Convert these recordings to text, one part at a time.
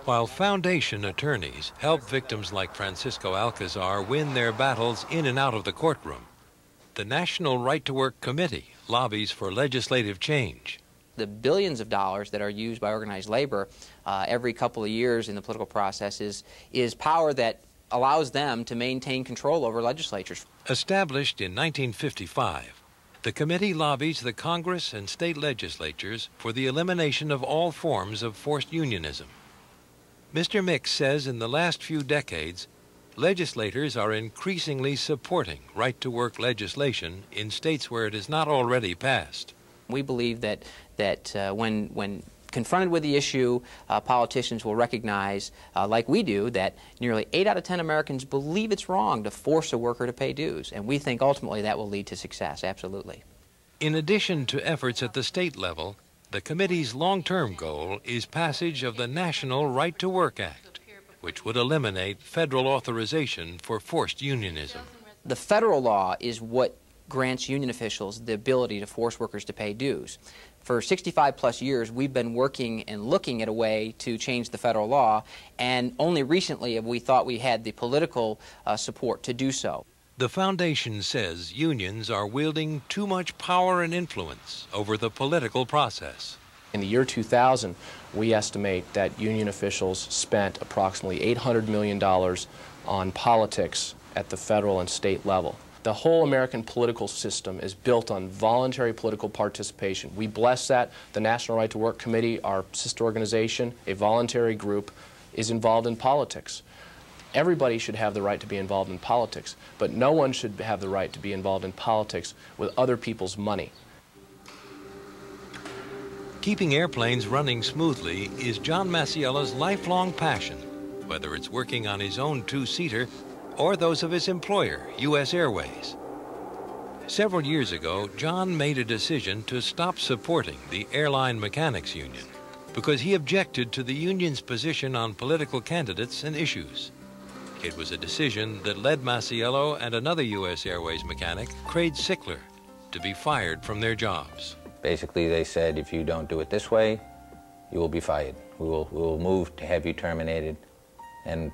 while foundation attorneys help victims like Francisco Alcazar win their battles in and out of the courtroom, the National Right to Work Committee lobbies for legislative change. The billions of dollars that are used by organized labor every couple of years in the political process is power that allows them to maintain control over legislatures. Established in 1955, the committee lobbies the Congress and state legislatures for the elimination of all forms of forced unionism. Mr. Mix says in the last few decades, legislators are increasingly supporting right-to-work legislation in states where it is not already passed. We believe that when confronted with the issue, politicians will recognize, like we do, that nearly 8 out of 10 Americans believe it's wrong to force a worker to pay dues, and we think ultimately that will lead to success, absolutely. In addition to efforts at the state level, the committee's long-term goal is passage of the National Right to Work Act, which would eliminate federal authorization for forced unionism. The federal law is what grants union officials the ability to force workers to pay dues. For 65-plus years, we've been working and looking at a way to change the federal law, and only recently have we thought we had the political support to do so. The foundation says unions are wielding too much power and influence over the political process. In the year 2000, we estimate that union officials spent approximately $800 million on politics at the federal and state level. The whole American political system is built on voluntary political participation. We bless that. The National Right to Work Committee, our sister organization, a voluntary group, is involved in politics. Everybody should have the right to be involved in politics, but no one should have the right to be involved in politics with other people's money. Keeping airplanes running smoothly is John Maciello's lifelong passion, whether it's working on his own two-seater or those of his employer, U.S. Airways. Several years ago, John made a decision to stop supporting the Airline Mechanics Union because he objected to the union's position on political candidates and issues. It was a decision that led Maciello and another U.S. Airways mechanic, Craig Sickler, to be fired from their jobs. Basically, they said, if you don't do it this way, you will be fired. We will move to have you terminated. And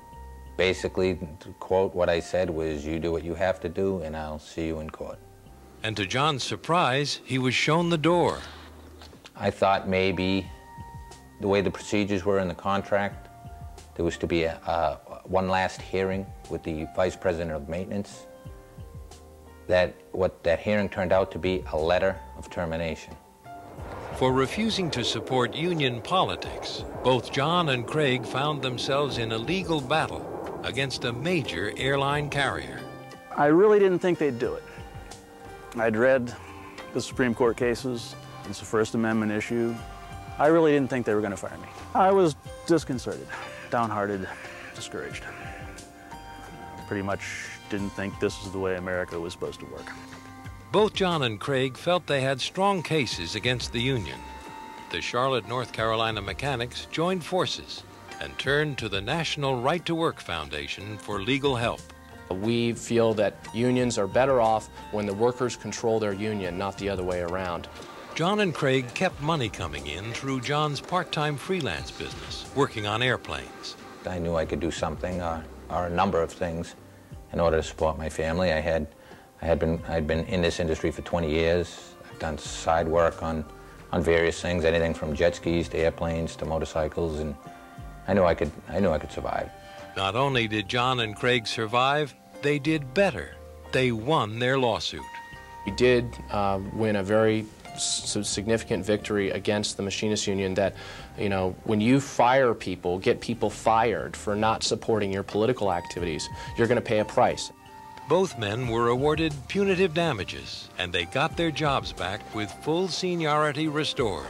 basically, to quote what I said was, you do what you have to do, and I'll see you in court. And to John's surprise, he was shown the door. I thought maybe the way the procedures were in the contract, there was to be one last hearing with the Vice President of Maintenance. What that hearing turned out to be a letter of termination. For refusing to support union politics, both John and Craig found themselves in a legal battle against a major airline carrier. I really didn't think they'd do it. I'd read the Supreme Court cases. It's a First Amendment issue. I really didn't think they were going to fire me. I was disconcerted, downhearted, discouraged. Pretty much didn't think this was the way America was supposed to work. Both John and Craig felt they had strong cases against the union. The Charlotte, North Carolina mechanics joined forces and turned to the National Right to Work Foundation for legal help. We feel that unions are better off when the workers control their union, not the other way around. John and Craig kept money coming in through John's part-time freelance business, working on airplanes. I knew I could do something, or a number of things, in order to support my family. I'd been in this industry for 20 years. I've done side work on various things, anything from jet skis to airplanes to motorcycles, and I knew I could survive. Not only did John and Craig survive, they did better. They won their lawsuit. We did win a very significant victory against the machinists union that, you know, when you fire people, get people fired for not supporting your political activities, you're going to pay a price. Both men were awarded punitive damages, and they got their jobs back with full seniority restored.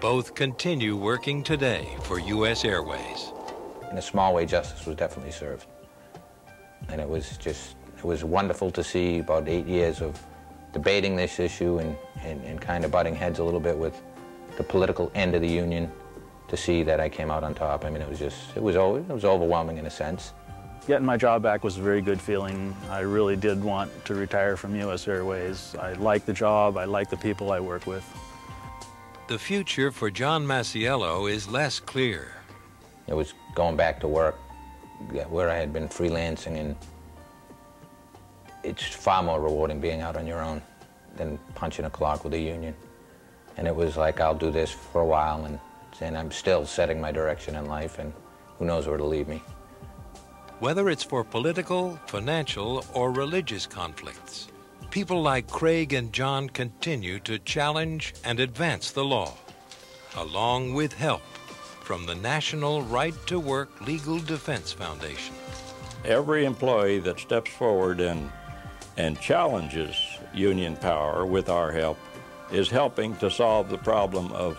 Both continue working today for U.S. Airways. In a small way, justice was definitely served. And it was wonderful to see about 8 years of debating this issue and kind of butting heads a little bit with the political end of the union, to see that I came out on top. I mean, it was overwhelming in a sense. Getting my job back was a very good feeling. I really did want to retire from U.S. Airways. I like the job, I like the people I work with. The future for John Maciello is less clear. It was going back to work where I had been freelancing, and it's far more rewarding being out on your own than punching a clock with a union. And it was like, I'll do this for a while, and I'm still setting my direction in life, and who knows where it'll lead me. Whether it's for political, financial, or religious conflicts, people like Craig and John continue to challenge and advance the law, along with help from the National Right to Work Legal Defense Foundation. Every employee that steps forward and challenges union power with our help is helping to solve the problem of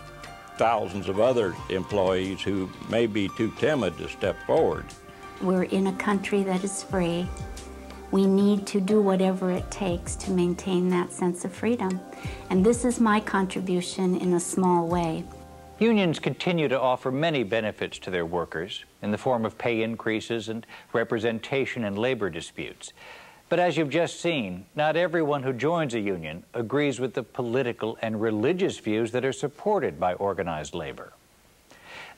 thousands of other employees who may be too timid to step forward. We're in a country that is free. We need to do whatever it takes to maintain that sense of freedom. And this is my contribution in a small way. Unions continue to offer many benefits to their workers in the form of pay increases and representation in labor disputes. But as you've just seen, not everyone who joins a union agrees with the political and religious views that are supported by organized labor.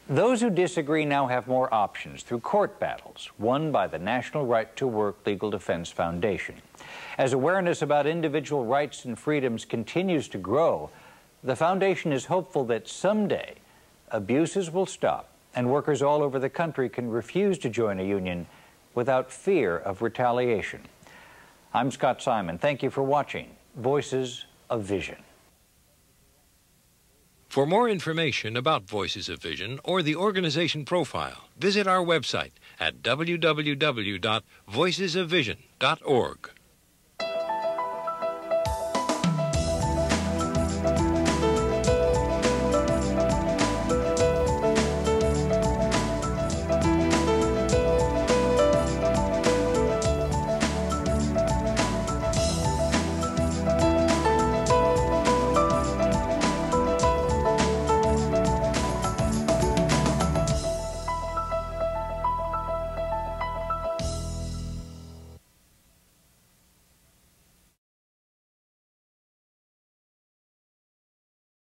Those who disagree now have more options through court battles won by the National Right to Work Legal Defense Foundation. As awareness about individual rights and freedoms continues to grow, the foundation is hopeful that someday abuses will stop and workers all over the country can refuse to join a union without fear of retaliation. I'm Scott Simon. Thank you for watching Voices of Vision. For more information about Voices of Vision or the organization profile, visit our website at www.voicesofvision.org.